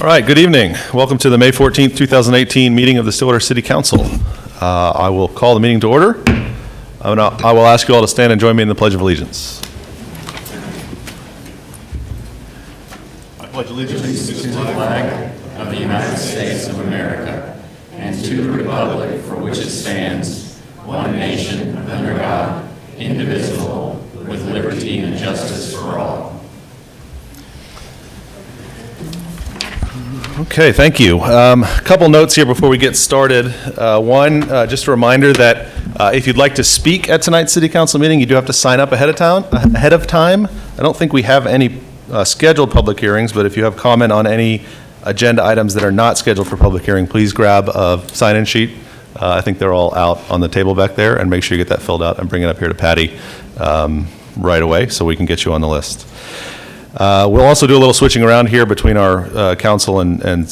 All right, good evening. Welcome to the May 14th, 2018 meeting of the Stillwater City Council. I will call the meeting to order. I will ask you all to stand and join me in the Pledge of Allegiance. I pledge allegiance to the flag of the United States of America and to the republic for which it stands, one nation, under God, indivisible, with liberty and justice for all. Okay, thank you. A couple notes here before we get started. One, just a reminder that if you'd like to speak at tonight's City Council meeting, you do have to sign up ahead of time. I don't think we have any scheduled public hearings, but if you have comment on any agenda items that are not scheduled for public hearing, please grab a sign-in sheet. I think they're all out on the table back there, and make sure you get that filled out and bring it up here to Patty right away so we can get you on the list. We'll also do a little switching around here between our council and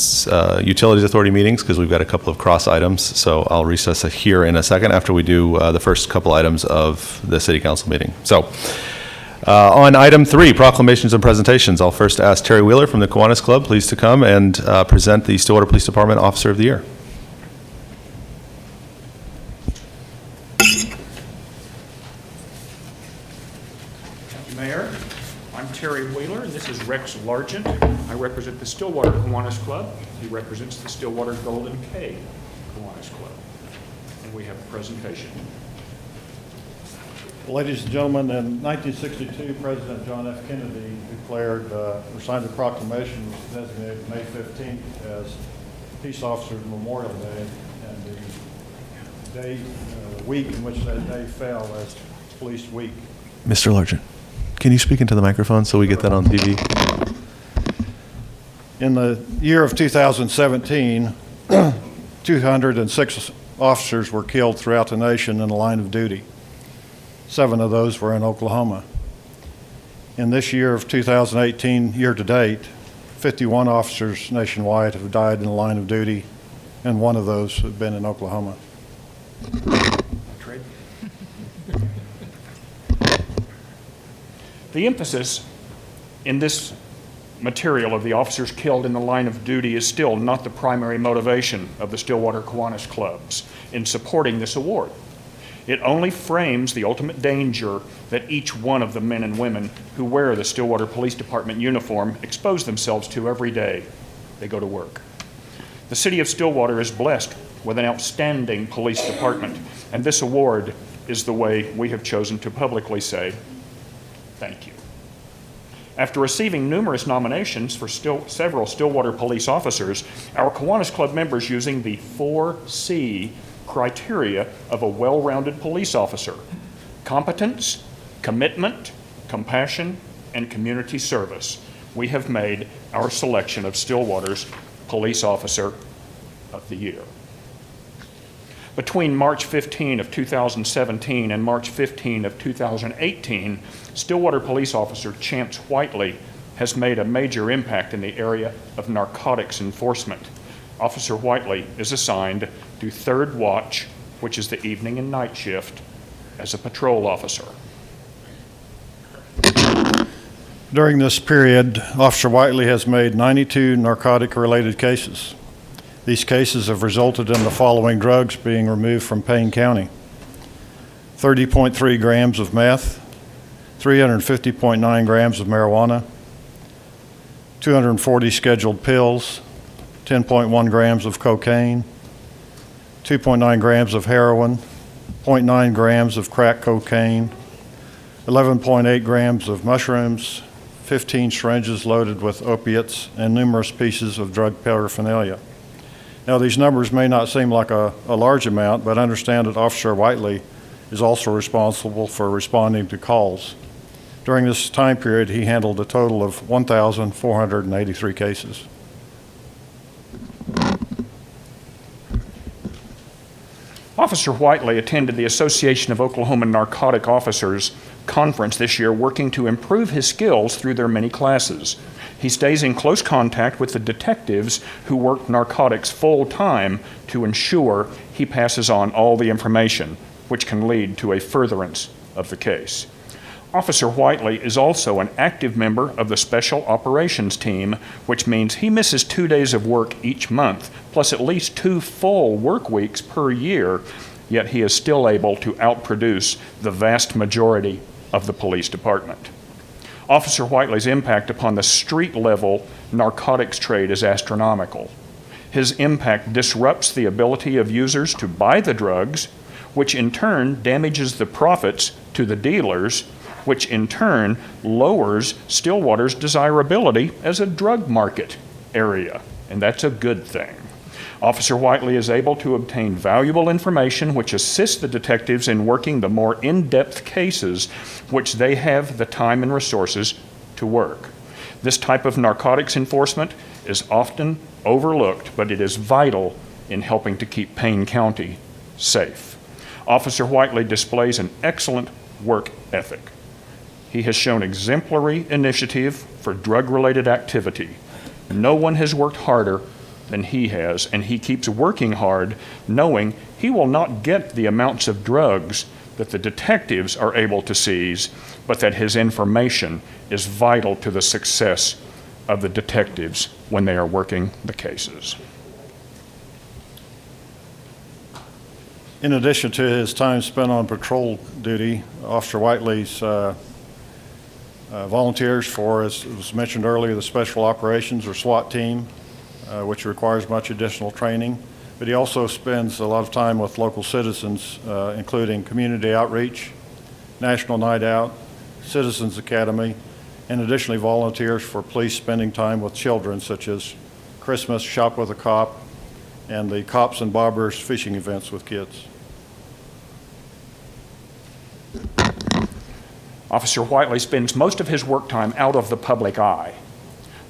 utilities authority meetings because we've got a couple of cross items. So I'll recess here in a second after we do the first couple items of the city council meeting. So on item 3, proclamations and presentations, I'll first ask Terry Wheeler from the Kiwanis Club, please to come and present the Stillwater Police Department Officer of the Year. Thank you, Mayor. I'm Terry Wheeler, and this is Rex Largent. I represent the Stillwater Kiwanis Club. He represents the Stillwater Golden K Kiwanis Club. And we have a presentation. Ladies and gentlemen, in 1962, President John F. Kennedy declared or signed a proclamation which designated May 15th as Peace Officers Memorial Day, and the week in which that day fell as Police Week. Mr. Largent, can you speak into the microphone so we get that on TV? In the year of 2017, 206 officers were killed throughout the nation in the line of duty. 7 of those were in Oklahoma. In this year of 2018, year to date, 51 officers nationwide have died in the line of duty, and 1 of those have been in Oklahoma. The emphasis in this material of the officers killed in the line of duty is still not the primary motivation of the Stillwater Kiwanis Clubs in supporting this award. It only frames the ultimate danger that each one of the men and women who wear the Stillwater Police Department uniform expose themselves to every day they go to work. The city of Stillwater is blessed with an outstanding police department, and this award is the way we have chosen to publicly say thank you. After receiving numerous nominations for several Stillwater police officers, our Kiwanis Club members using the 4C criteria of a well-rounded police officer: competence, commitment, compassion, and community service. We have made our selection of Stillwater's Police Officer of the Year. Between March 15 of 2017 and March 15 of 2018, Stillwater Police Officer Chance Whiteley has made a major impact in the area of narcotics enforcement. Officer Whiteley is assigned to 3rd Watch, which is the evening and night shift, as a patrol officer. During this period, Officer Whiteley has made 92 narcotic-related cases. These cases have resulted in the following drugs being removed from Payne County: 30.3 grams of meth, 350.9 grams of marijuana, 240 scheduled pills, 10.1 grams of cocaine, 2.9 grams of heroin, 0.9 grams of crack cocaine, 11.8 grams of mushrooms, 15 syringes loaded with opiates, and numerous pieces of drug paraphernalia. Now, these numbers may not seem like a large amount, but understand that Officer Whiteley is also responsible for responding to calls. During this time period, he handled a total of 1,483 cases. Officer Whiteley attended the Association of Oklahoma Narcotic Officers conference this year, working to improve his skills through their many classes. He stays in close contact with the detectives who work narcotics full-time to ensure he passes on all the information, which can lead to a furtherance of the case. Officer Whiteley is also an active member of the Special Operations Team, which means he misses 2 days of work each month, plus at least 2 full work weeks per year, yet he is still able to outproduce the vast majority of the police department. Officer Whiteley's impact upon the street-level narcotics trade is astronomical. His impact disrupts the ability of users to buy the drugs, which in turn damages the profits to the dealers, which in turn lowers Stillwater's desirability as a drug market area, and that's a good thing. Officer Whiteley is able to obtain valuable information which assists the detectives in working the more in-depth cases which they have the time and resources to work. This type of narcotics enforcement is often overlooked, but it is vital in helping to keep Payne County safe. Officer Whiteley displays an excellent work ethic. He has shown exemplary initiative for drug-related activity. No one has worked harder than he has, and he keeps working hard, knowing he will not get the amounts of drugs that the detectives are able to seize, but that his information is vital to the success of the detectives when they are working the cases. In addition to his time spent on patrol duty, Officer Whiteley's volunteers for, as was mentioned earlier, the Special Operations or SWAT team, which requires much additional training. But he also spends a lot of time with local citizens, including community outreach, National Night Out, Citizens Academy, and additionally volunteers for police spending time with children, such as Christmas Shop with a Cop and the Cops and Bobbers fishing events with kids. Officer Whiteley spends most of his work time out of the public eye,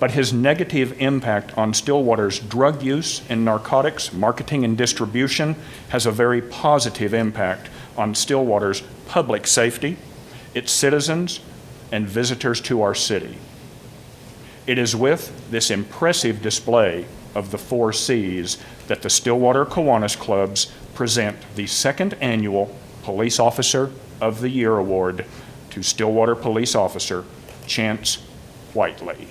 but his negative impact on Stillwater's drug use and narcotics marketing and distribution has a very positive impact on Stillwater's public safety, its citizens, and visitors to our city. It is with this impressive display of the 4 C's that the Stillwater Kiwanis Clubs present the 2nd annual Police Officer of the Year Award to Stillwater Police Officer Chance Whiteley.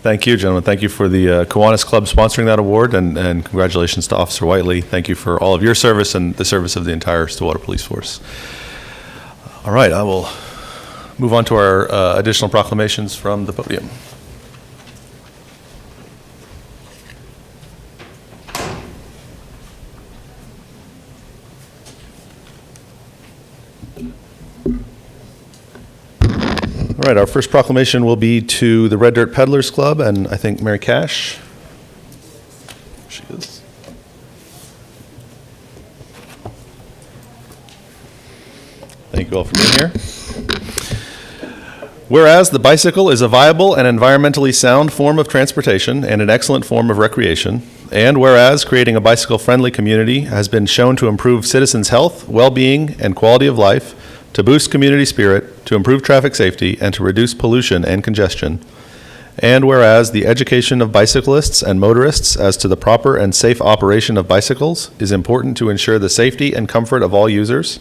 Thank you, gentlemen. Thank you for the Kiwanis Club sponsoring that award, and congratulations to Officer Whiteley. Thank you for all of your service and the service of the entire Stillwater Police Force. All right, I will move on to our additional proclamations from the podium. All right, our first proclamation will be to the Red Dirt Peddlers Club, and I think Mary Cash. She is. Thank you all for being here. Whereas the bicycle is a viable and environmentally sound form of transportation and an excellent form of recreation, and whereas creating a bicycle-friendly community has been shown to improve citizens' health, well-being, and quality of life, to boost community spirit, to improve traffic safety, and to reduce pollution and congestion. And whereas the education of bicyclists and motorists as to the proper and safe operation of bicycles is important to ensure the safety and comfort of all users.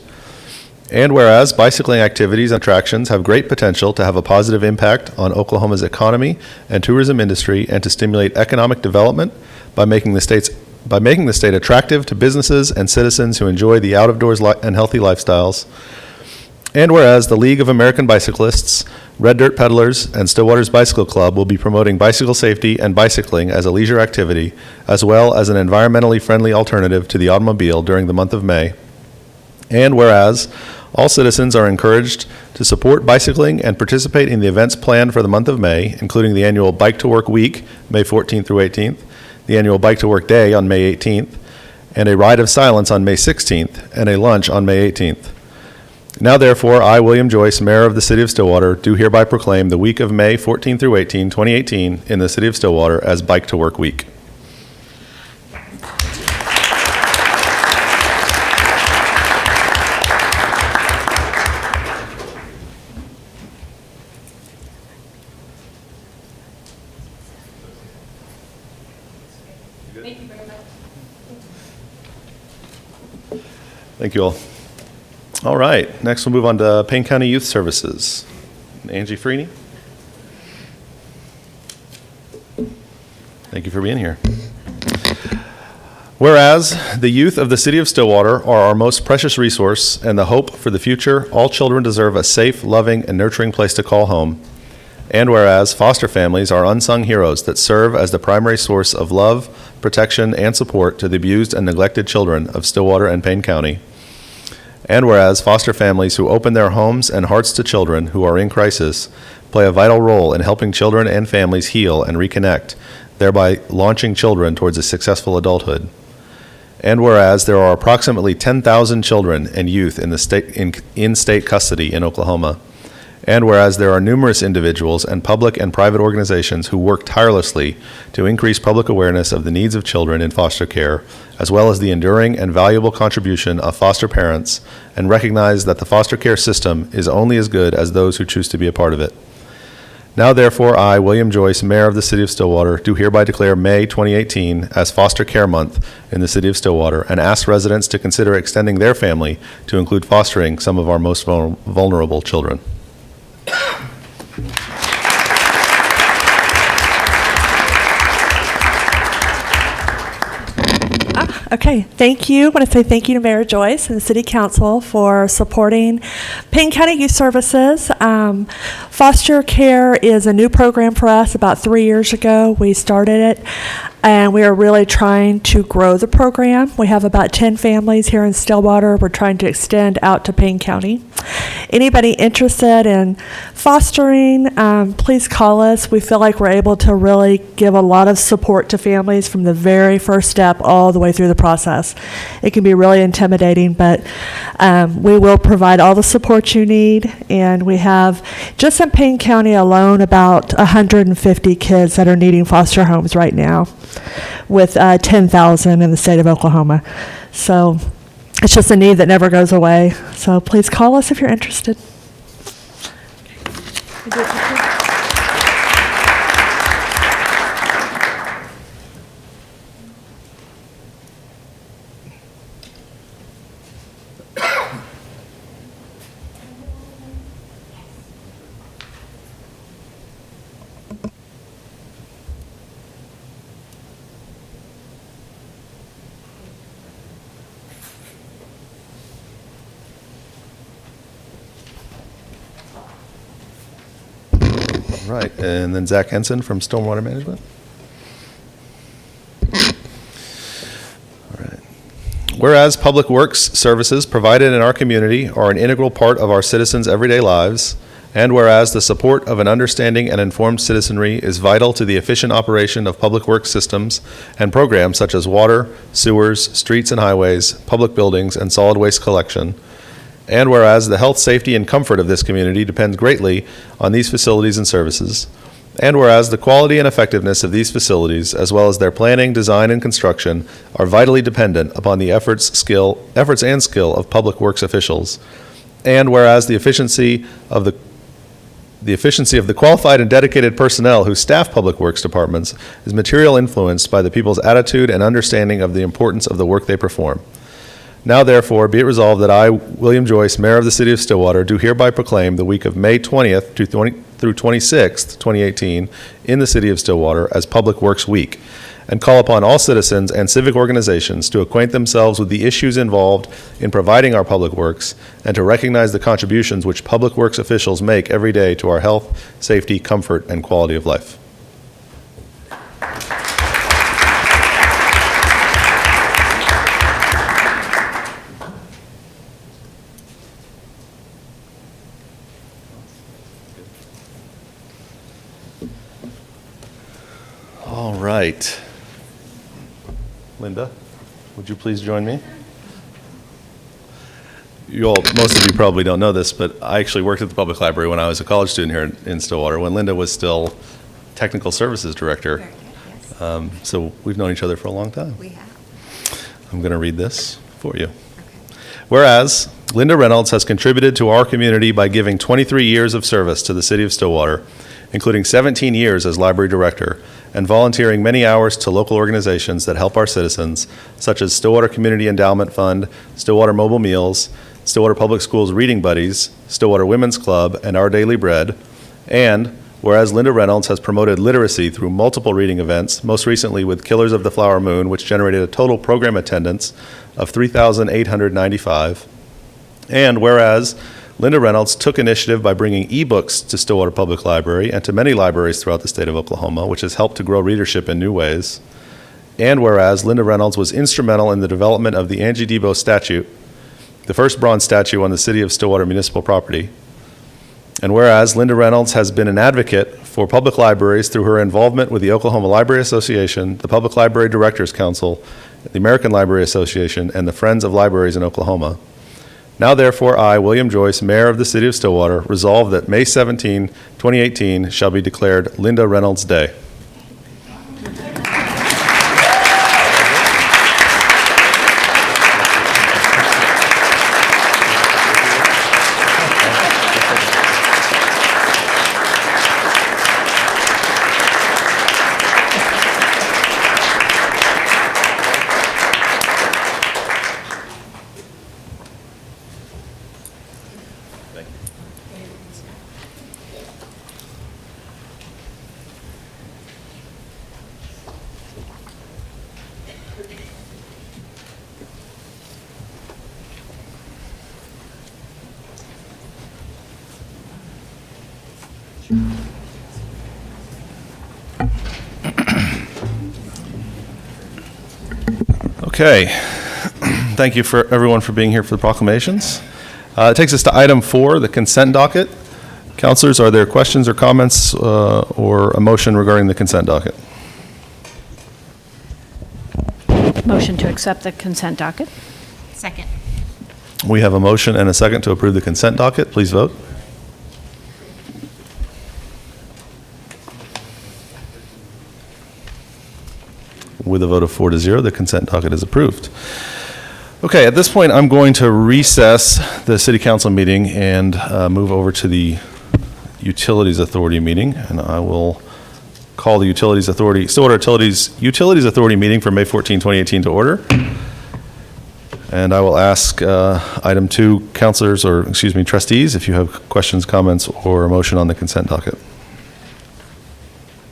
And whereas bicycling activities and attractions have great potential to have a positive impact on Oklahoma's economy and tourism industry and to stimulate economic development by making the state attractive to businesses and citizens who enjoy the out-of-doors and healthy lifestyles. And whereas the League of American Bicyclists, Red Dirt Peddlers, and Stillwater's Bicycle Club will be promoting bicycle safety and bicycling as a leisure activity, as well as an environmentally friendly alternative to the automobile during the month of May. And whereas all citizens are encouraged to support bicycling and participate in the events planned for the month of May, including the annual Bike to Work Week, May 14th through 18th, the annual Bike to Work Day on May 18th, and a Ride of Silence on May 16th, and a lunch on May 18th. Now therefore, I, William Joyce, Mayor of the City of Stillwater, do hereby proclaim the week of May 14 through 18, 2018 in the City of Stillwater as Bike to Work Week. Thank you very much. Thank you all. All right, next we'll move on to Payne County Youth Services. Angie Freeney. Thank you for being here. Whereas the youth of the City of Stillwater are our most precious resource and the hope for the future, all children deserve a safe, loving, and nurturing place to call home. And whereas foster families are unsung heroes that serve as the primary source of love, protection, and support to the abused and neglected children of Stillwater and Payne County. And whereas foster families who open their homes and hearts to children who are in crisis play a vital role in helping children and families heal and reconnect, thereby launching children towards a successful adulthood. And whereas there are approximately 10,000 children and youth in state custody in Oklahoma. And whereas there are numerous individuals and public and private organizations who work tirelessly to increase public awareness of the needs of children in foster care, as well as the enduring and valuable contribution of foster parents, and recognize that the foster care system is only as good as those who choose to be a part of it. Now therefore, I, William Joyce, Mayor of the City of Stillwater, do hereby declare May 2018 as Foster Care Month in the City of Stillwater and ask residents to consider extending their family to include fostering some of our most vulnerable children. Okay, thank you. I want to say thank you to Mayor Joyce and the City Council for supporting Payne County Youth Services. Foster care is a new program for us. About 3 years ago, we started it, and we are really trying to grow the program. We have about 10 families here in Stillwater. We're trying to extend out to Payne County. Anybody interested in fostering, please call us. We feel like we're able to really give a lot of support to families from the very first step all the way through the process. It can be really intimidating, but we will provide all the support you need, and we have, just in Payne County alone, about 150 kids that are needing foster homes right now, with 10,000 in the state of Oklahoma. So it's just a need that never goes away. So please call us if you're interested. Right, and then Zach Henson from Stormwater Management. All right. Whereas public works services provided in our community are an integral part of our citizens' everyday lives, and whereas the support of an understanding and informed citizenry is vital to the efficient operation of public works systems and programs such as water, sewers, streets and highways, public buildings, and solid waste collection. And whereas the health, safety, and comfort of this community depends greatly on these facilities and services. And whereas the quality and effectiveness of these facilities, as well as their planning, design, and construction, are vitally dependent upon the efforts and skill of public works officials. And whereas the efficiency of the qualified and dedicated personnel who staff public works departments is materially influenced by the people's attitude and understanding of the importance of the work they perform. Now therefore, be it resolved that I, William Joyce, Mayor of the City of Stillwater, do hereby proclaim the week of May 20th through 26th, 2018, in the City of Stillwater as Public Works Week, and call upon all citizens and civic organizations to acquaint themselves with the issues involved in providing our public works and to recognize the contributions which public works officials make every day to our health, safety, comfort, and quality of life. All right. Linda, would you please join me? Most of you probably don't know this, but I actually worked at the public library when I was a college student here in Stillwater, when Linda was still technical services director. Very good, yes. So we've known each other for a long time. We have. I'm going to read this for you. Okay. Whereas Linda Reynolds has contributed to our community by giving 23 years of service to the city of Stillwater, including 17 years as library director, and volunteering many hours to local organizations that help our citizens, such as Stillwater Community Endowment Fund, Stillwater Mobile Meals, Stillwater Public Schools Reading Buddies, Stillwater Women's Club, and Our Daily Bread. And whereas Linda Reynolds has promoted literacy through multiple reading events, most recently with Killers of the Flower Moon, which generated a total program attendance of 3,895. And whereas Linda Reynolds took initiative by bringing ebooks to Stillwater Public Library and to many libraries throughout the state of Oklahoma, which has helped to grow readership in new ways. And whereas Linda Reynolds was instrumental in the development of the Angie Debo statue, the first bronze statue on the city of Stillwater municipal property. And whereas Linda Reynolds has been an advocate for public libraries through her involvement with the Oklahoma Library Association, the Public Library Directors Council, the American Library Association, and the Friends of Libraries in Oklahoma. Now therefore, I, William Joyce, Mayor of the City of Stillwater, resolve that May 17, 2018 shall be declared Linda Reynolds Day. Okay. Thank you for everyone for being here for the proclamations. It takes us to item 4, the consent docket. Councilors, are there questions or comments or a motion regarding the consent docket? Motion to accept the consent docket. Second. We have a motion and a second to approve the consent docket. Please vote. With a vote of 4-0, the consent docket is approved. Okay, at this point, I'm going to recess the City Council meeting and move over to the Utilities Authority meeting, and I will call the Stillwater Utilities Authority meeting for May 14, 2018 to order. And I will ask item 2 trustees, if you have questions, comments, or a motion on the consent docket.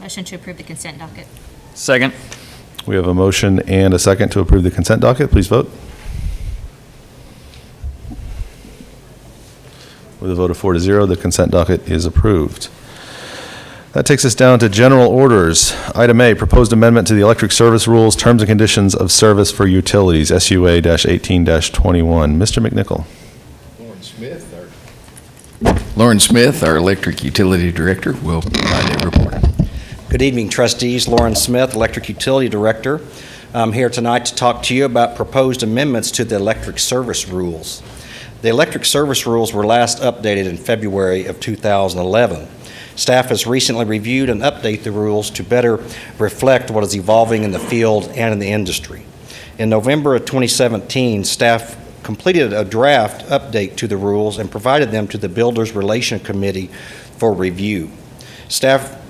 Motion to approve the consent docket. Second. We have a motion and a second to approve the consent docket. Please vote. With a vote of 4-0, the consent docket is approved. That takes us down to general orders. Item A, proposed amendment to the electric service rules, terms and conditions of service for utilities, SUA-18-21. Mr. McNichol. Lauren Smith, our electric utility director, will provide a report. Good evening, trustees. Lauren Smith, Electric Utility Director. I'm here tonight to talk to you about proposed amendments to the electric service rules. The electric service rules were last updated in February of 2011. Staff has recently reviewed and updated the rules to better reflect what is evolving in the field and in the industry. In November of 2017, staff completed a draft update to the rules and provided them to the Builders Relation Committee for review. Staff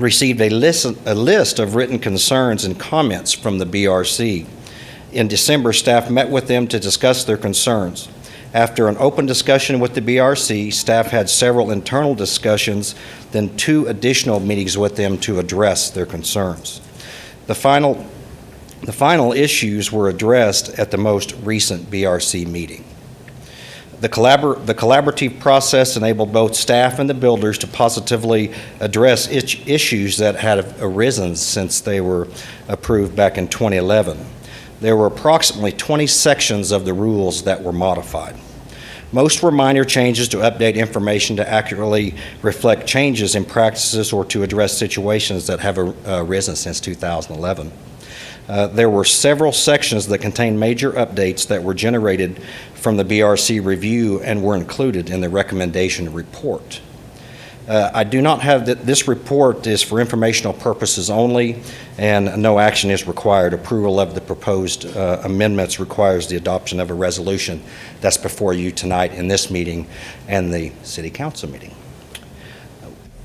received a list of written concerns and comments from the BRC. In December, staff met with them to discuss their concerns. After an open discussion with the BRC, staff had several internal discussions, then 2 additional meetings with them to address their concerns. The final issues were addressed at the most recent BRC meeting. The collaborative process enabled both staff and the builders to positively address issues that had arisen since they were approved back in 2011. There were approximately 20 sections of the rules that were modified. Most were minor changes to update information to accurately reflect changes in practices or to address situations that have arisen since 2011. There were several sections that contained major updates that were generated from the BRC review and were included in the recommendation report. I do not have this report is for informational purposes only, and no action is required. Approval of the proposed amendments requires the adoption of a resolution that's before you tonight in this meeting and the City Council meeting.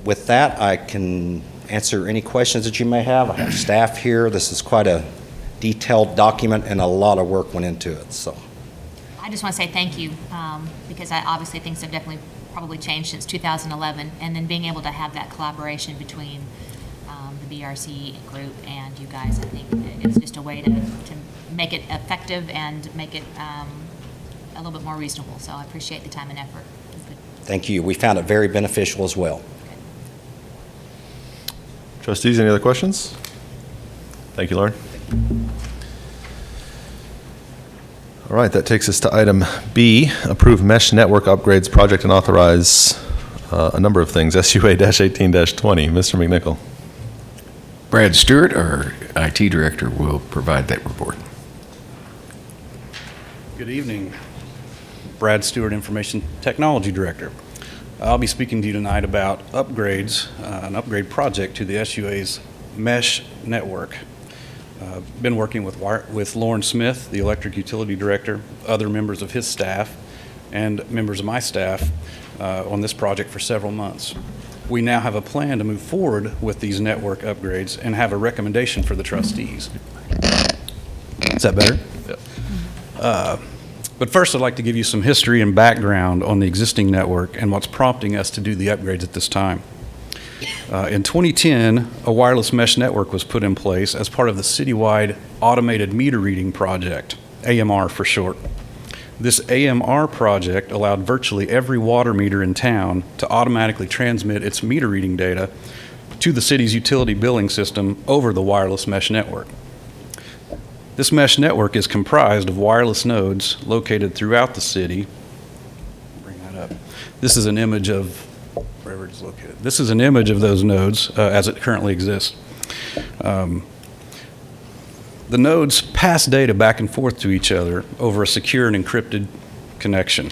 With that, I can answer any questions that you may have. I have staff here. This is quite a detailed document, and a lot of work went into it. So, I just want to say thank you, because obviously things have definitely probably changed since 2011, and then being able to have that collaboration between the BRC group and you guys, I think it's just a way to make it effective and make it a little bit more reasonable. So I appreciate the time and effort. It's good. thank you. We found it very beneficial as well. Trustees, any other questions? Thank you, Lauren. All right, that takes us to item B, approve mesh network upgrades project and authorize a number of things, SUA-18-20. Mr. McNichol. Brad Stewart, our IT director, will provide that report. Good evening. Brad Stewart, Information Technology Director. I'll be speaking to you tonight about upgrades, an upgrade project to the SUA's mesh network. Been working with Lauren Smith, the Electric Utility Director, other members of his staff, and members of my staff on this project for several months. We now have a plan to move forward with these network upgrades and have a recommendation for the trustees. Is that better? Yep. But first, I'd like to give you some history and background on the existing network and what's prompting us to do the upgrades at this time. In 2010, a wireless mesh network was put in place as part of the citywide automated meter reading project, AMR for short. This AMR project allowed virtually every water meter in town to automatically transmit its meter reading data to the city's utility billing system over the wireless mesh network. This mesh network is comprised of wireless nodes located throughout the city. Bring that up. This is an image of wherever it's located. This is an image of those nodes as it currently exists. The nodes pass data back and forth to each other over a secure and encrypted connection.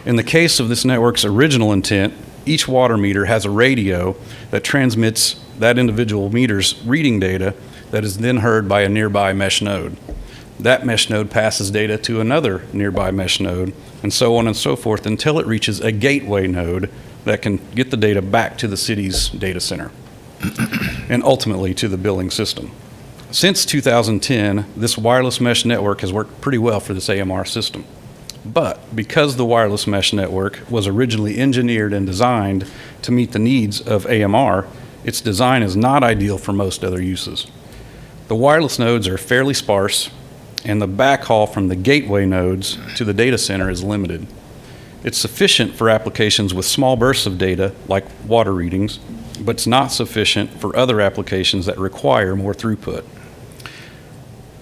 In the case of this network's original intent, each water meter has a radio that transmits that individual meter's reading data that is then heard by a nearby mesh node. That mesh node passes data to another nearby mesh node, and so on and so forth until it reaches a gateway node that can get the data back to the city's data center and ultimately to the billing system. Since 2010, this wireless mesh network has worked pretty well for this AMR system. But because the wireless mesh network was originally engineered and designed to meet the needs of AMR, its design is not ideal for most other uses. The wireless nodes are fairly sparse, and the backhaul from the gateway nodes to the data center is limited. It's sufficient for applications with small bursts of data, like water readings, but it's not sufficient for other applications that require more throughput.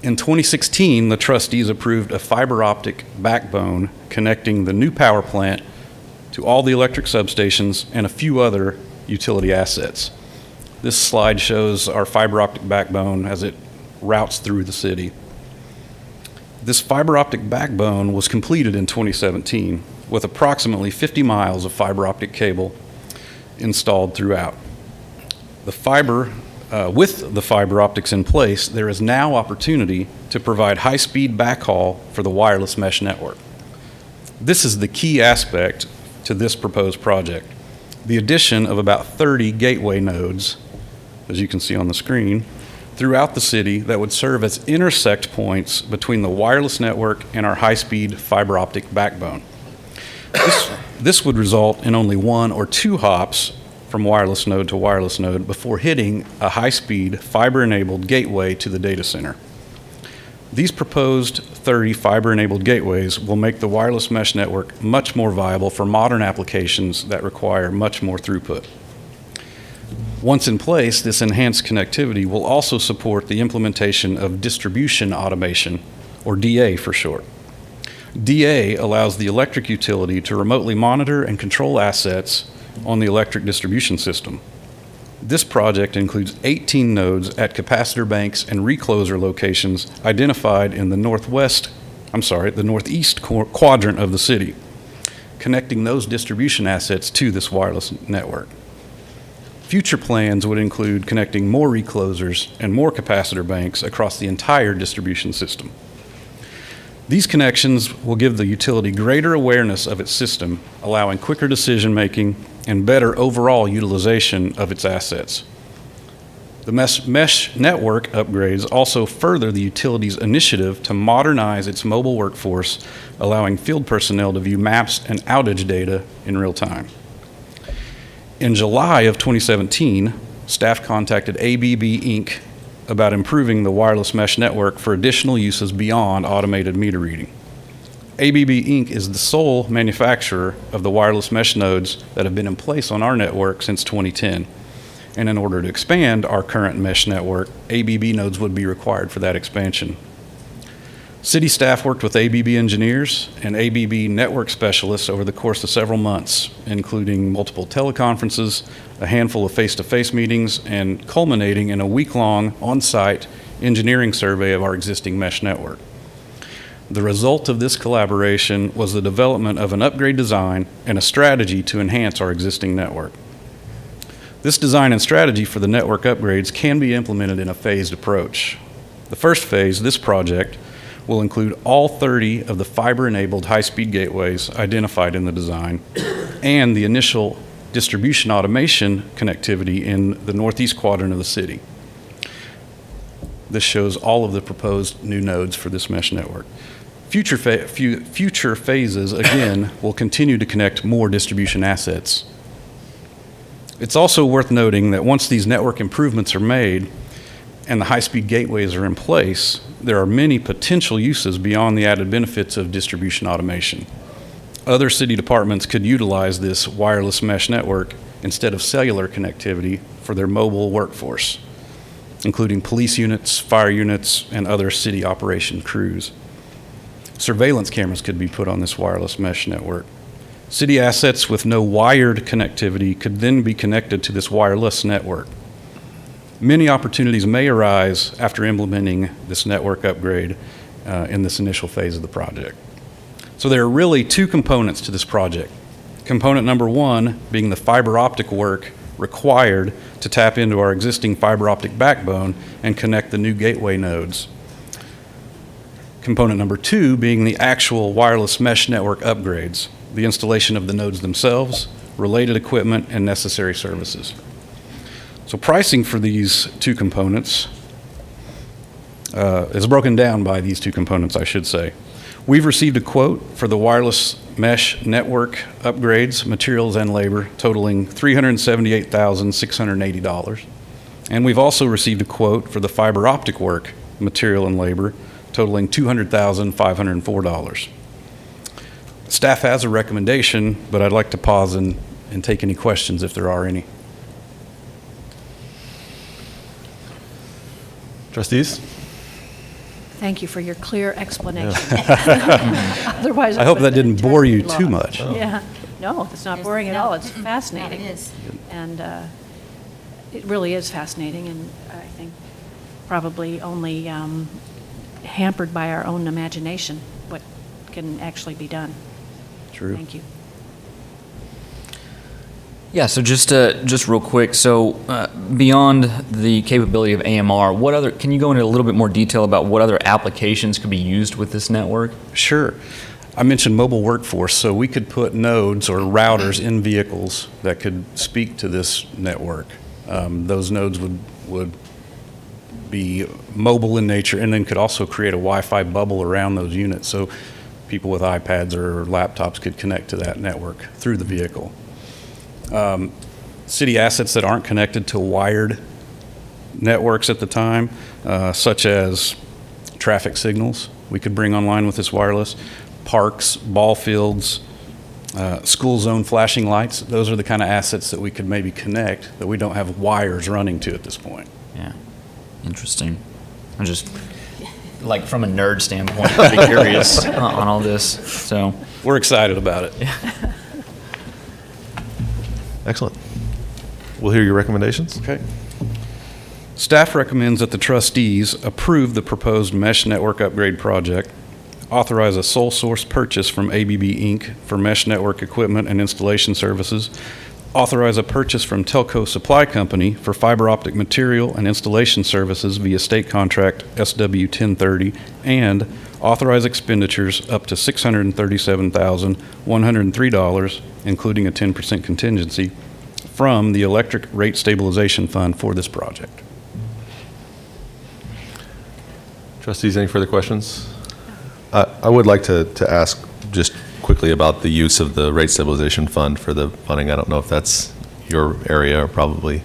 In 2016, the trustees approved a fiber optic backbone connecting the new power plant to all the electric substations and a few other utility assets. This slide shows our fiber optic backbone as it routes through the city. This fiber optic backbone was completed in 2017 with approximately 50 miles of fiber optic cable installed throughout. With the fiber optics in place, there is now opportunity to provide high-speed backhaul for the wireless mesh network. This is the key aspect to this proposed project. The addition of about 30 gateway nodes, as you can see on the screen, throughout the city that would serve as intersect points between the wireless network and our high-speed fiber optic backbone. This would result in only 1 or 2 hops from wireless node to wireless node before hitting a high-speed fiber-enabled gateway to the data center. These proposed 30 fiber-enabled gateways will make the wireless mesh network much more viable for modern applications that require much more throughput. Once in place, this enhanced connectivity will also support the implementation of distribution automation, or DA for short. DA allows the electric utility to remotely monitor and control assets on the electric distribution system. This project includes 18 nodes at capacitor banks and recloser locations identified in the northeast quadrant of the city, connecting those distribution assets to this wireless network. Future plans would include connecting more reclosers and more capacitor banks across the entire distribution system. These connections will give the utility greater awareness of its system, allowing quicker decision-making and better overall utilization of its assets. The mesh network upgrades also further the utility's initiative to modernize its mobile workforce, allowing field personnel to view maps and outage data in real time. In July of 2017, staff contacted ABB Inc. about improving the wireless mesh network for additional uses beyond automated meter reading. ABB Inc. is the sole manufacturer of the wireless mesh nodes that have been in place on our network since 2010. And in order to expand our current mesh network, ABB nodes would be required for that expansion. City staff worked with ABB engineers and ABB network specialists over the course of several months, including multiple teleconferences, a handful of face-to-face meetings, and culminating in a week-long on-site engineering survey of our existing mesh network. The result of this collaboration was the development of an upgrade design and a strategy to enhance our existing network. This design and strategy for the network upgrades can be implemented in a phased approach. The first phase, this project, will include all 30 of the fiber-enabled high-speed gateways identified in the design and the initial distribution automation connectivity in the northeast quadrant of the city. This shows all of the proposed new nodes for this mesh network. Future phases, again, will continue to connect more distribution assets. It's also worth noting that once these network improvements are made and the high-speed gateways are in place, there are many potential uses beyond the added benefits of distribution automation. Other city departments could utilize this wireless mesh network instead of cellular connectivity for their mobile workforce, including police units, fire units, and other city operation crews. Surveillance cameras could be put on this wireless mesh network. City assets with no wired connectivity could then be connected to this wireless network. Many opportunities may arise after implementing this network upgrade in this initial phase of the project. So there are really two components to this project. Component number one being the fiber optic work required to tap into our existing fiber optic backbone and connect the new gateway nodes. Component number two being the actual wireless mesh network upgrades, the installation of the nodes themselves, related equipment, and necessary services. So pricing for these two components is broken down by these two components, I should say. We've received a quote for the wireless mesh network upgrades, materials and labor, totaling $378,680. And we've also received a quote for the fiber optic work, material and labor, totaling $200,504. Staff has a recommendation, but I'd like to pause and take any questions if there are any. Trustees? Thank you for your clear explanation. Otherwise, I hope that didn't bore you too much. Yeah, no, it's not boring at all. It's No, fascinating. it is. And it really is fascinating, and I think probably only hampered by our own imagination, what can actually be done. True. Thank you. Yeah, so just real quick, so beyond the capability of AMR, what other, can you go into a little bit more detail about what other applications could be used with this network? Sure. I mentioned mobile workforce, so we could put nodes or routers in vehicles that could speak to this network. Those nodes would be mobile in nature and then could also create a Wi-Fi bubble around those units so people with iPads or laptops could connect to that network through the vehicle. City assets that aren't connected to wired networks at the time, such as traffic signals, we could bring online with this wireless. Parks, ball fields, school zone flashing lights, those are the kind of assets that we could maybe connect that we don't have wires running to at this point. Yeah, interesting. I'm just, like, from a nerd standpoint, I'd be curious on all this, so. We're excited about it. Excellent. We'll hear your recommendations. Okay. Staff recommends that the trustees approve the proposed mesh network upgrade project, authorize a sole source purchase from ABB Inc. for mesh network equipment and installation services, authorize a purchase from Telco Supply Company for fiber optic material and installation services via state contract SW 1030, and authorize expenditures up to $637,103, including a 10% contingency, from the Electric Rate Stabilization Fund for this project. Trustees, any further questions? I would like to ask just quickly about the use of the rate stabilization fund for the funding. I don't know if that's your area or probably.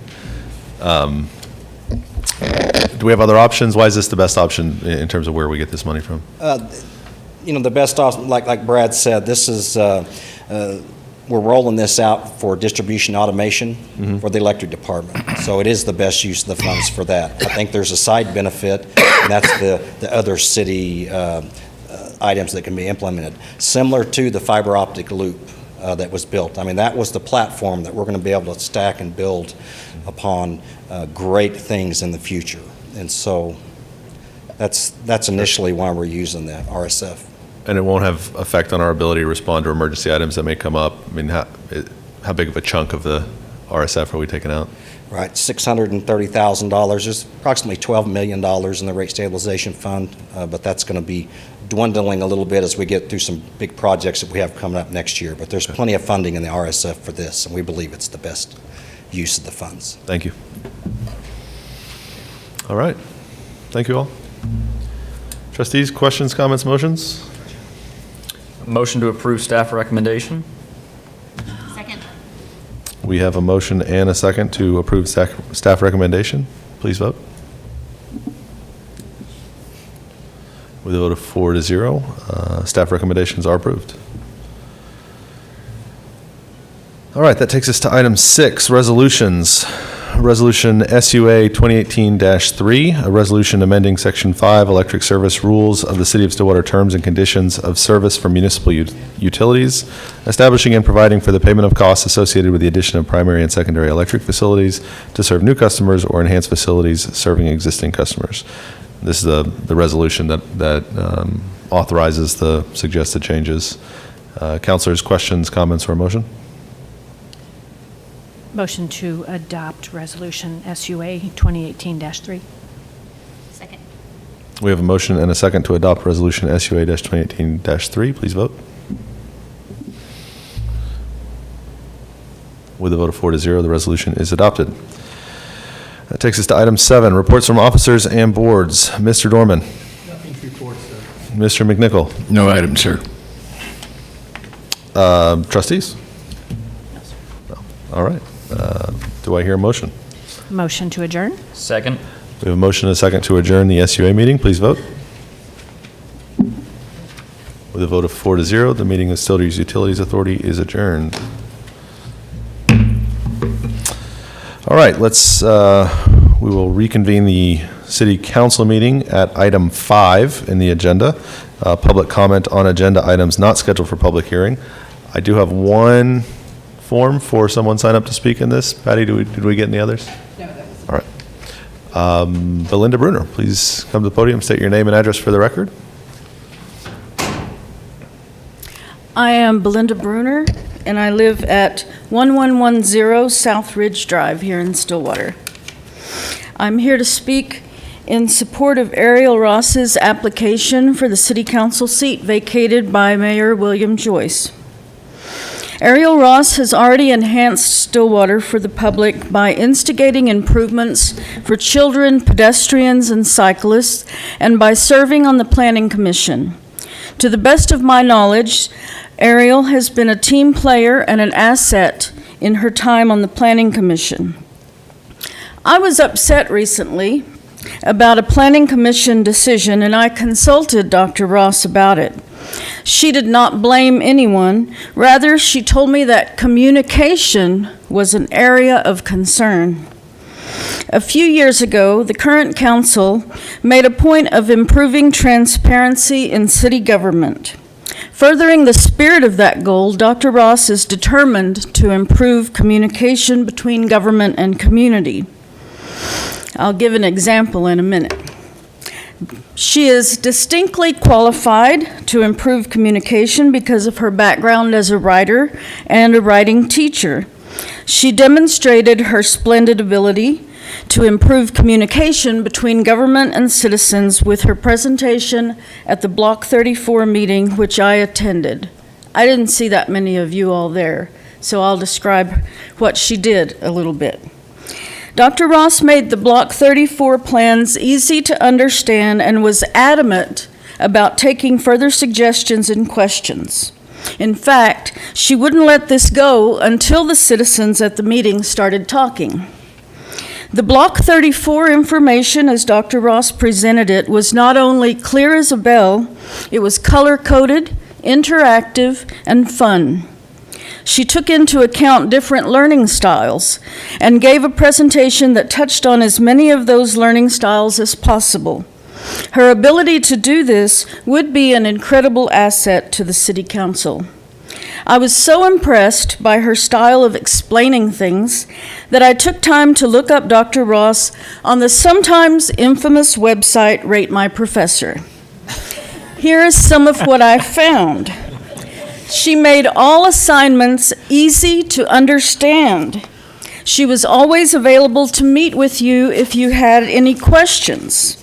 Do we have other options? Why is this the best option in terms of where we get this money from? The best option, like Brad said, this is, we're rolling this out for distribution automation for the electric department. So it is the best use of the funds for that. I think there's a side benefit, and that's the other city items that can be implemented. Similar to the fiber optic loop that was built. I mean, that was the platform that we're going to be able to stack and build upon great things in the future. And so that's initially why we're using the RSF. And it won't have effect on our ability to respond to emergency items that may come up? I mean, how big of a chunk of the RSF are we taking out? Right, $630,000. There's approximately $12 million in the rate stabilization fund, but that's going to be dwindling a little bit as we get through some big projects that we have coming up next year. But there's plenty of funding in the RSF for this, and we believe it's the best use of the funds. Thank you. All right. Thank you all. Trustees, questions, comments, motions? Motion to approve staff recommendation? Second. We have a motion and a second to approve staff recommendation. Please vote. With a vote of 4-0, staff recommendations are approved. All right, that takes us to item 6, resolutions. Resolution SUA 2018-3, a resolution amending Section 5 Electric Service Rules of the City of Stillwater Terms and Conditions of Service for Municipal Utilities, establishing and providing for the payment of costs associated with the addition of primary and secondary electric facilities to serve new customers or enhance facilities serving existing customers. This is the resolution that authorizes the suggested changes. Councilors, questions, comments, or a motion? Motion to adopt Resolution SUA 2018-3. Second. We have a motion and a second to adopt Resolution SUA-2018-3. Please vote. With a vote of 4-0, the resolution is adopted. That takes us to item 7, reports from officers and boards. Mr. Dorman. Nothing to report, sir. Mr. McNichol. No item, sir. Trustees? No. All right. Do I hear a motion? Motion to adjourn? Second. We have a motion and a second to adjourn the SUA meeting. Please vote. With a vote of 4-0, the meeting of Stillwater Utilities Authority is adjourned. All right, we will reconvene the City Council meeting at item 5 in the agenda. Public comment on agenda items not scheduled for public hearing. I do have one form for someone sign up to speak in this. Patty, did we get any others? No, that was. All right. Belinda Bruner, please come to the podium, state your name and address for the record. I am Belinda Bruner, and I live at 1110 South Ridge Drive here in Stillwater. I'm here to speak in support of Ariel Ross's application for the City Council seat vacated by Mayor William Joyce. Ariel Ross has already enhanced Stillwater for the public by instigating improvements for children, pedestrians, and cyclists, and by serving on the Planning Commission. To the best of my knowledge, Ariel has been a team player and an asset in her time on the Planning Commission. I was upset recently about a Planning Commission decision, and I consulted Dr. Ross about it. She did not blame anyone. Rather, she told me that communication was an area of concern. A few years ago, the current council made a point of improving transparency in city government. Furthering the spirit of that goal, Dr. Ross is determined to improve communication between government and community. I'll give an example in a minute. She is distinctly qualified to improve communication because of her background as a writer and a writing teacher. She demonstrated her splendid ability to improve communication between government and citizens with her presentation at the Block 34 meeting, which I attended. I didn't see that many of you all there, so I'll describe what she did a little bit. Dr. Ross made the Block 34 plans easy to understand and was adamant about taking further suggestions and questions. In fact, she wouldn't let this go until the citizens at the meeting started talking. The Block 34 information, as Dr. Ross presented it, was not only clear as a bell, it was color-coded, interactive, and fun. She took into account different learning styles and gave a presentation that touched on as many of those learning styles as possible. Her ability to do this would be an incredible asset to the City Council. I was so impressed by her style of explaining things that I took time to look up Dr. Ross on the sometimes infamous website Rate My Professor. Here is some of what I found. She made all assignments easy to understand. She was always available to meet with you if you had any questions.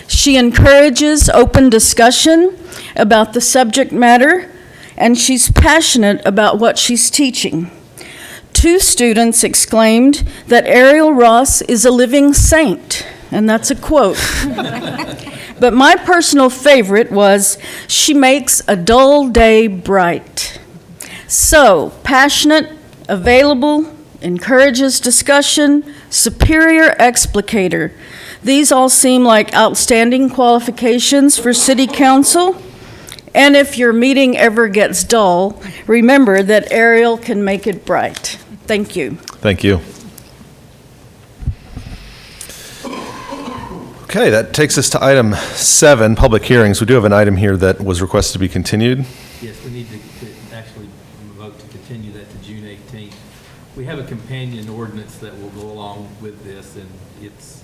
She encourages open discussion about the subject matter, and she's passionate about what she's teaching. 2 students exclaimed that Ariel Ross is a living saint, and that's a quote. But my personal favorite was, she makes a dull day bright. So, passionate, available, encourages discussion, superior explicator. These all seem like outstanding qualifications for City Council. And if your meeting ever gets dull, remember that Ariel can make it bright. Thank you. Thank you. Okay, that takes us to item 7, public hearings. We do have an item here that was requested to be continued. Yes, we need to actually vote to continue that to June 18th. We have a companion ordinance that will go along with this, and it's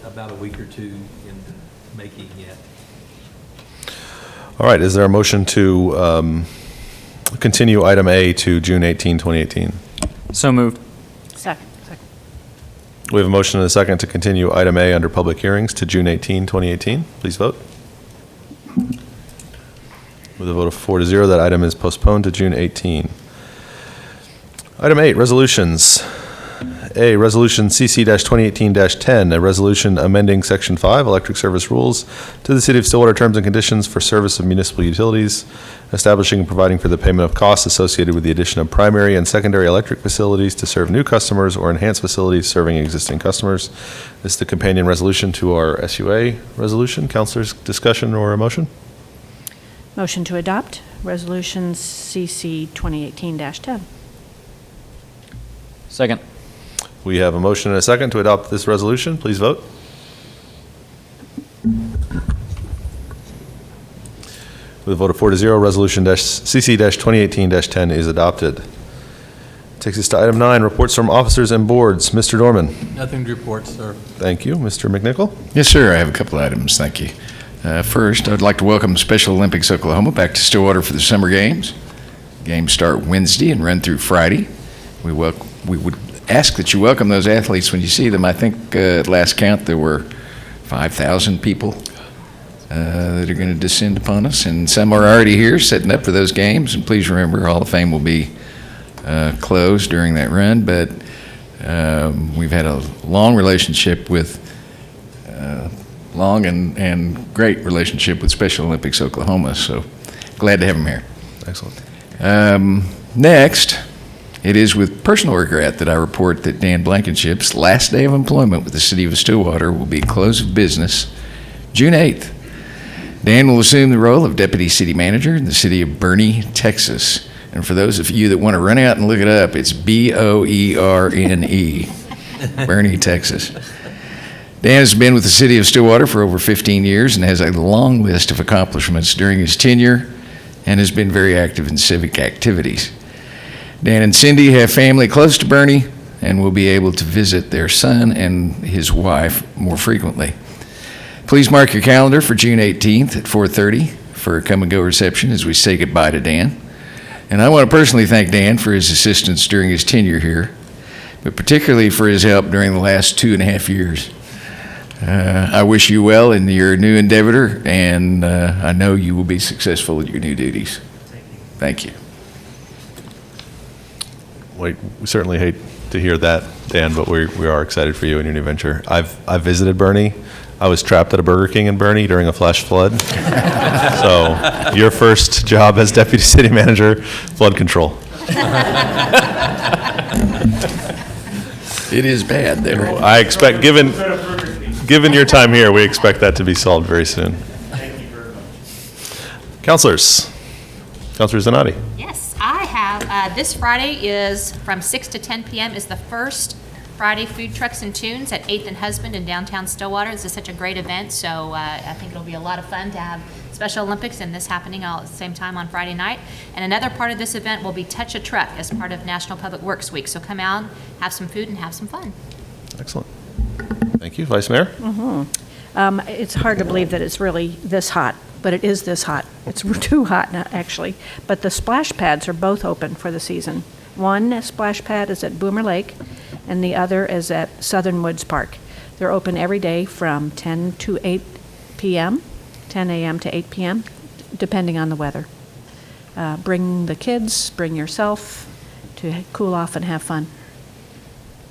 about a week or 2 in the making yet. All right, is there a motion to continue item A to June 18, 2018? So moved. Second. We have a motion and a second to continue item A under public hearings to June 18, 2018. Please vote. With a vote of 4-0, that item is postponed to June 18. Item 8, resolutions. A, Resolution CC-2018-10, a resolution amending Section 5, Electric Service Rules to the City of Stillwater Terms and Conditions for Service of Municipal Utilities, establishing and providing for the payment of costs associated with the addition of primary and secondary electric facilities to serve new customers or enhance facilities serving existing customers. This is the companion resolution to our SUA resolution. Councilors, discussion or a motion? Motion to adopt Resolution CC 2018-10. Second. We have a motion and a second to adopt this resolution. Please vote. With a vote of 4-0, resolution CC-2018-10 is adopted. Takes us to item 9, reports from officers and boards. Mr. Dorman. Nothing to report, sir. Thank you. Mr. McNichol. Yes, sir. I have a couple items. Thank you. First, I'd like to welcome Special Olympics Oklahoma back to Stillwater for the Summer Games. Games start Wednesday and run through Friday. We would ask that you welcome those athletes when you see them. I think at last count there were 5,000 people that are going to descend upon us, and some are already here setting up for those games. And please remember, Hall of Fame will be closed during that run, but we've had a long relationship with long and great relationship with Special Olympics Oklahoma, so glad to have them here. Excellent. Next, it is with personal regret that I report that Dan Blankenship's last day of employment with the City of Stillwater will be close of business June 8th. Dan will assume the role of Deputy City Manager in the city of Boerne, Texas. And for those of you that want to run out and look it up, it's Boerne, Boerne, Texas. Dan has been with the City of Stillwater for over 15 years and has a long list of accomplishments during his tenure. and has been very active in civic activities. Dan and Cindy have family close to Bernie and will be able to visit their son and his wife more frequently. Please mark your calendar for June 18th at 4:30 for a come-and-go reception as we say goodbye to Dan. And I want to personally thank Dan for his assistance during his tenure here, but particularly for his help during the last 2.5 years. I wish you well in your new endeavor, and I know you will be successful in your new duties. Thank you. We certainly hate to hear that, Dan, but we are excited for you and your new venture. I've visited Bernie. I was trapped at a Burger King in Bernie during a flash flood. So your first job as deputy city manager, flood control. It is bad there. I expect, given your time here, we expect that to be solved very soon. Thank you very much. Councilors. Councilor Zanotti. Yes, I have, this Friday is from 6 to 10 p.m. is the first Friday Food Trucks and Tunes at 8th and Husband in downtown Stillwater. This is such a great event, so I think it'll be a lot of fun to have Special Olympics and this happening all at the same time on Friday night. And another part of this event will be Touch a Truck as part of National Public Works Week. So come out, have some food, and have some fun. Excellent. Thank you. Vice Mayor? It's hard to believe that it's really this hot, but it is this hot. It's too hot, actually. But the splash pads are both open for the season. One splash pad is at Boomer Lake, and the other is at Southern Woods Park. They're open every day from 10 to 8 p.m., 10 a.m. to 8 p.m., depending on the weather. Bring the kids, bring yourself to cool off and have fun.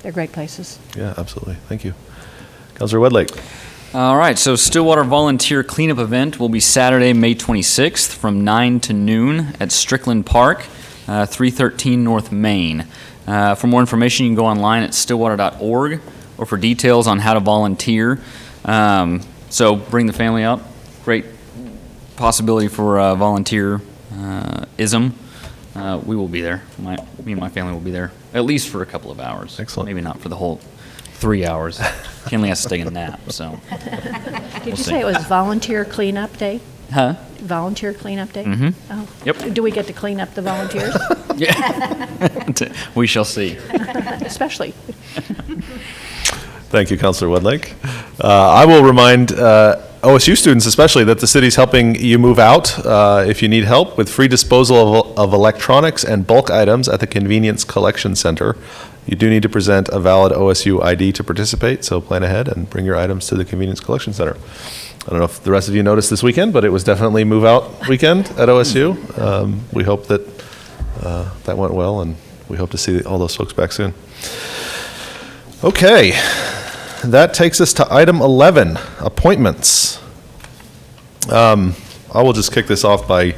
They're great places. Yeah, absolutely. Thank you. Councilor Wedlake. All right, so Stillwater Volunteer Cleanup Event will be Saturday, May 26th from 9 to noon at Strickland Park, 313 North Main. For more information, you can go online at stillwater.org, or for details on how to volunteer. So bring the family out. Great possibility for volunteer-ism. We will be there. Me and my family will be there, at least for a couple of hours. Excellent. Maybe not for the whole 3 hours. Kinley has to take a nap, so. Did you say it was Volunteer Cleanup Day? Huh? Volunteer Cleanup Day? Mhm. Oh. Yep. Do we get to clean up the volunteers? We shall see. Especially. Thank you, Councilor Wedlake. I will remind OSU students especially that the city's helping you move out if you need help with free disposal of electronics and bulk items at the Convenience Collection Center. You do need to present a valid OSU ID to participate, so plan ahead and bring your items to the Convenience Collection Center. I don't know if the rest of you noticed this weekend, but it was definitely move out weekend at OSU. We hope that that went well, and we hope to see all those folks back soon. Okay, that takes us to item 11, appointments. I will just kick this off by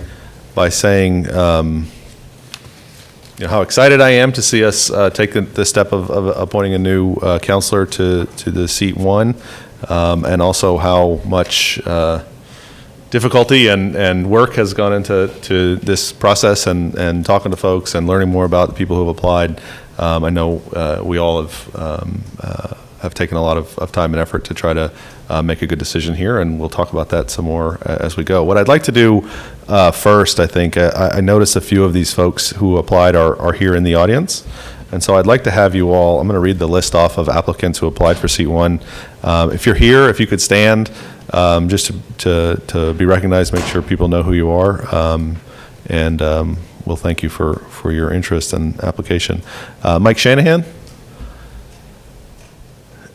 saying how excited I am to see us take the step of appointing a new counselor to the seat 1, and also how much difficulty and work has gone into this process and talking to folks and learning more about the people who have applied. I know we all have taken a lot of time and effort to try to make a good decision here, and we'll talk about that some more as we go. What I'd like to do first, I think, I noticed a few of these folks who applied are here in the audience, and so I'd like to have you all, I'm going to read the list off of applicants who applied for seat 1. If you're here, if you could stand just to be recognized, make sure people know who you are, and we'll thank you for your interest and application. Mike Shanahan,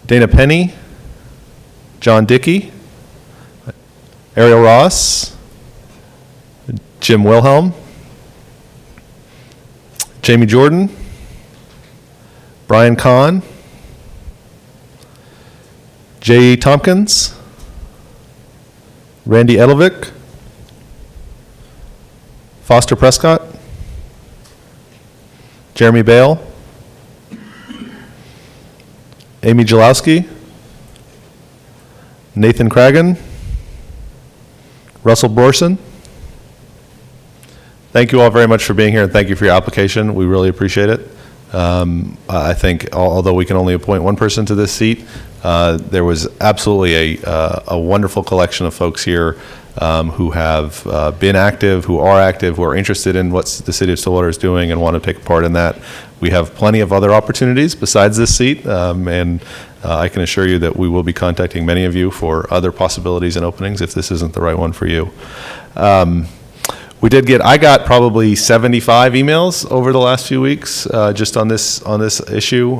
Dana Penny, John Dickey, Ariel Ross, Jim Wilhelm, Jamie Jordan, Brian Kahn, J.E. Tompkins, Randy Edelvik, Foster Prescott, Jeremy Bale, Amy Jalowski, Nathan Cragen, Russell Borson. Thank you all very much for being here, and thank you for your application. We really appreciate it. I think although we can only appoint one person to this seat, there was absolutely a wonderful collection of folks here who have been active, who are interested in what the city of Stillwater is doing and want to take part in that. We have plenty of other opportunities besides this seat, and I can assure you that we will be contacting many of you for other possibilities and openings if this isn't the right one for you. I got probably 75 emails over the last few weeks just on this issue,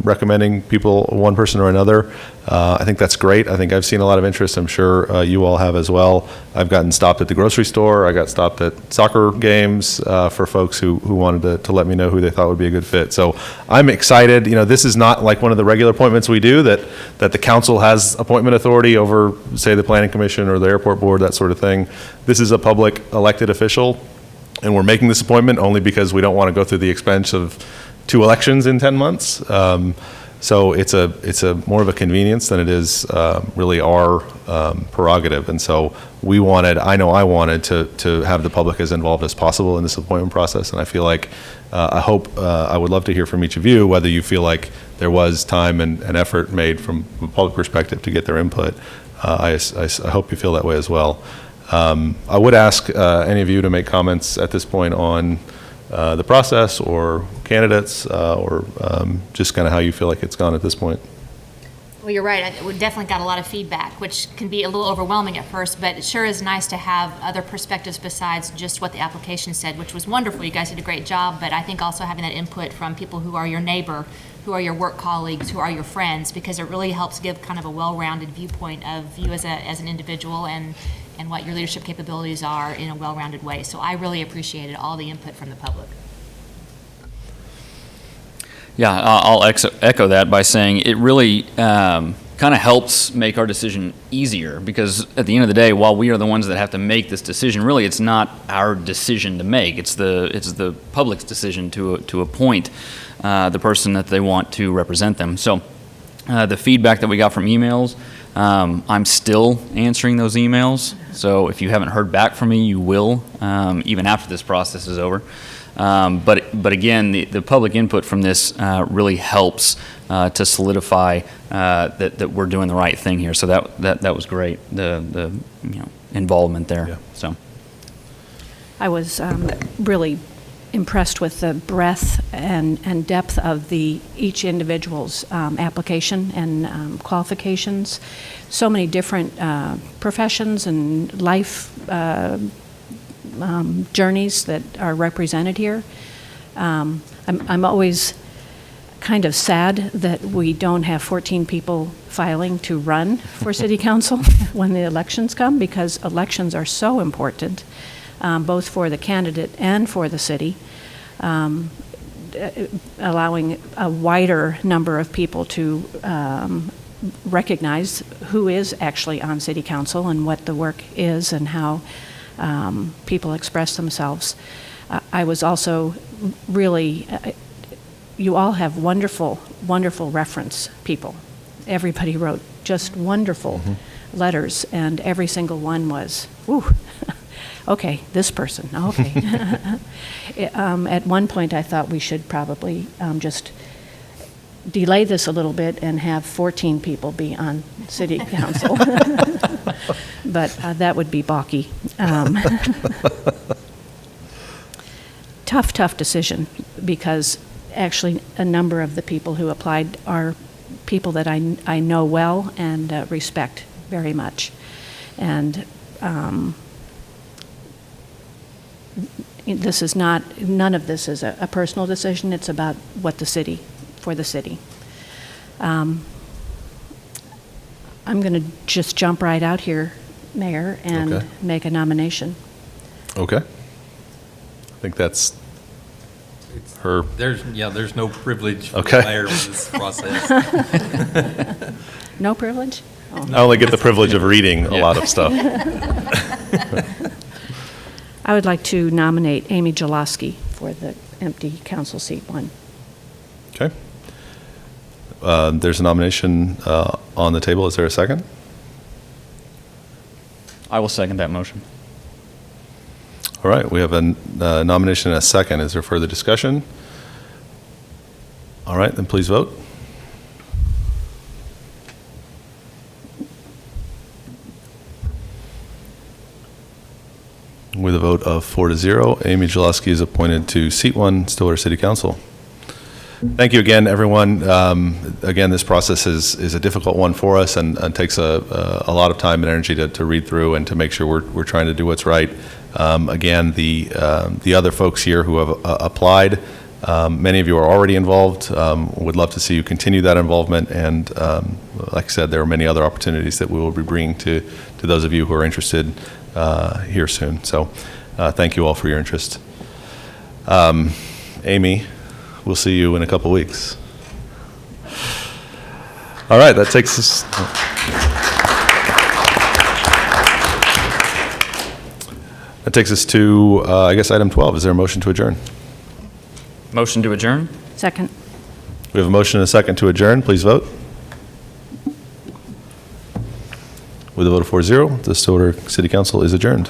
recommending people, one person or another. I think that's great. I think I've seen a lot of interest. I'm sure you all have as well. I've gotten stopped at the grocery store. I got stopped at soccer games for folks who wanted to let me know who they thought would be a good fit. So I'm excited. This is not like one of the regular appointments we do that the council has appointment authority over, say, the planning commission or the airport board, that sort of thing. This is a public elected official, and we're making this appointment only because we don't want to go through the expense of 2 elections in 10 months. So it's a more of a convenience than it is really our prerogative. And so I wanted to have the public as involved as possible in this appointment process. And I feel like, I would love to hear from each of you whether you feel like there was time and effort made from a public perspective to get their input. I hope you feel that way as well. I would ask any of you to make comments at this point on the process or candidates or just kind of how you feel like it's gone at this point. Well, you're right. We definitely got a lot of feedback, which can be a little overwhelming at first, but it sure is nice to have other perspectives besides just what the application said, which was wonderful. You guys did a great job, but I think also having that input from people who are your neighbor, who are your work colleagues, who are your friends, because it really helps give kind of a well-rounded viewpoint of you as an individual and what your leadership capabilities are in a well-rounded way. So I really appreciated all the input from the public. Yeah, I'll echo that by saying it really kind of helps make our decision easier, because at the end of the day, while we are the ones that have to make this decision, really it's not our decision to make. It's the public's decision to appoint the person that they want to represent them. So the feedback that we got from emails, I'm still answering those emails. So if you haven't heard back from me, you will, even after this process is over. But again, the public input from this really helps to solidify that we're doing the right thing here. So that was great. The involvement there. Yeah. So I was really impressed with the breadth and depth of each individual's application and qualifications. So many different professions and life journeys that are represented here. I'm always kind of sad that we don't have 14 people filing to run for city council when the elections come, because elections are so important, both for the candidate and for the city, allowing a wider number of people to recognize who is actually on city council and what the work is and how people express themselves. I was also really, you all have wonderful, wonderful reference people. Everybody wrote just wonderful letters, and every single one was, ooh, okay, this person, okay. At one point, I thought we should probably just delay this a little bit and have 14 people be on city council. But that would be balky. Tough decision, because actually a number of the people who applied are people that I know well and respect very much. And this is not, none of this is a personal decision. It's about what the city, for the city. I'm going to just jump right out here, Mayor, and make a nomination. Okay. I think that's her. There's no privilege for Okay. the mayor in this process. No privilege? Oh. I only get the privilege of reading a lot of stuff. I would like to nominate Amy Jaloski for the empty council seat 1. Okay. There's a nomination on the table. Is there a second? I will second that motion. All right, we have a nomination and a second. Is there further discussion? All right, then please vote. With a vote of 4-0, Amy Jalowski is appointed to seat 1, Stillwater City Council. Thank you again, everyone. Again, this process is a difficult one for us and takes a lot of time and energy to read through and to make sure we're trying to do what's right. Again, the other folks here who have applied, many of you are already involved. Would love to see you continue that involvement. And like I said, there are many other opportunities that we will be bringing to those of you who are interested here soon. So thank you all for your interest. Amy, we'll see you in a couple weeks. All right, that takes us. That takes us to, I guess, item 12. Is there a motion to adjourn? Motion to adjourn? Second. We have a motion and a second to adjourn. Please vote. With a vote of 4-0, the Stillwater City Council is adjourned.